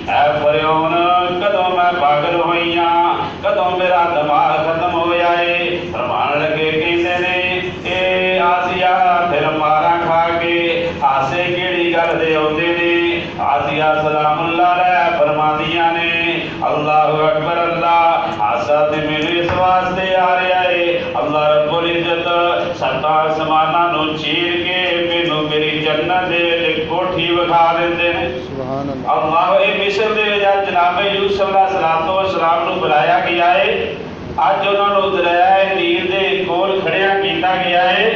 ऐ फरौन कदों मैं पागल होइया, कदों मेरा दिमाग खत्म हो जाए। फरमान लगे कहते ने ए आसिया फिर मारा खा के हासे केड़ी गल दे आउंदे ने। आसिया सलामुल्लाह अलैह फरमादियां ने अल्लाहु अकबर अल्लाह हासा ते मेरे इस वास्ते आ रहा है अल्लाह रब्बुल इज्जत सत्ता आसमानां नूं चीर के मैनू मेरी जन्नत दे विच कोठी विखा देंदे ने। सुभान अल्लाह। अल्लाह ए मिस्र दे विच जनाब यूसुफ अलैहिस्सलाम नूं बुलाया गया है। अज उन्होंने दरियाए नील के कोल खड़िया किया गया है।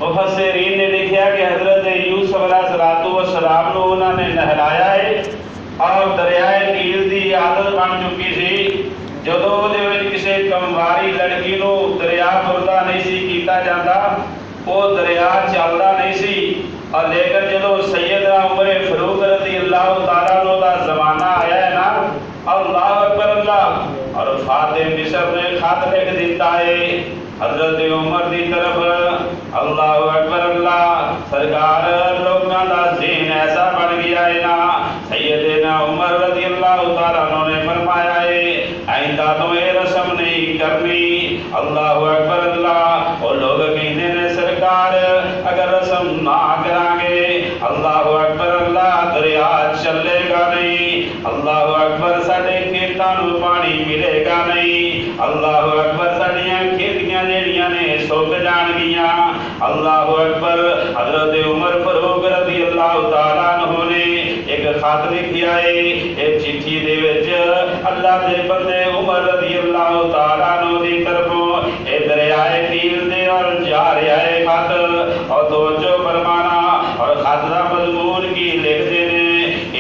मुफस्सिरीन ने लिखा कि हजरत यूसुफ अलैहिस्सलाम को उन्होंने नहलाया है और दरियाए नील की आदत बन चुकी थी। जदों किसी कमवारी लड़की को दरिया बुरदा नहीं सी किया जाता, वो दरिया चलता नहीं सी। और लेकिन जो सैयदना उमर फारूक रज़ी अल्लाह तआला अन्हु दा जमाना आया है ना, अल्लाह अकबर अल्लाह, और फातिह मिस्र ने खत लिख दिता है हजरत उमर की तरफ। अल्लाह अकबर अल्लाह, सरकार लोगों का ज़हन ऐसा बन गया है ना, सैयदना उमर रज़ी अल्लाह तआला अन्हु ने फरमाया है आइंदा तो ये रस्म नहीं करनी। अल्लाह अकबर अल्लाह, और लोग कहते हैं सरकार अगर रस्म ना करांगे अल्लाह अकबर अल्लाह दरिया चलेगा नहीं, अल्लाह अकबर साडे खेतां नूं पानी मिलेगा नहीं, अल्लाह अकबर साडियां खेतियां जेड़ियां ने सुक जाणगियां। अल्लाह अकबर। हजरत उमर फारूक रज़ी अल्लाह तआला अन्हु ने एक खत लिखिया है। एक चिट्ठी दे विच अल्लाह दे बंदे उमर रज़ी अल्लाह तआला अन्हु दी तरफों ए दरियाए नील दे और जा रहा है खत, और तवज्जो फरमाना, और खत दा मजमून की लिखदे ने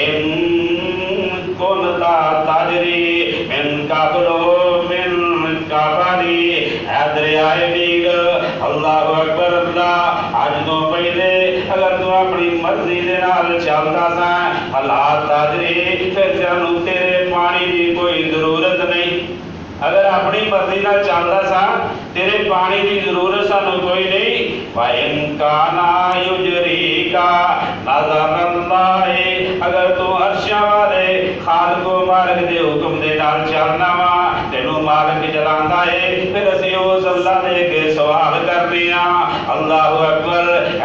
इन कुनता ताजरी मिन काबलो मिन काबाली। ऐ दरियाए नील अल्लाह अकबर अल्लाह, अज तो पहले अगर तू अपनी मर्जी दे नाल चलदा सा हालात ताजरी फिर तेनू तेरे पानी की कोई जरूरत नहीं। अगर अपनी मर्जी नाल चलदा सा तेरे पानी की जरूरत सानू कोई नहीं। वाइन काना युजरीका नज़र अल्लाह, अगर तू अर्शा वाले खालिको मालिक दे हुक्म दे नाल चलना वा तेनू मालिक चलांदा है, फिर असीं उस अल्लाह दे अगे सवाल करदे हां। अल्लाहु अकबर।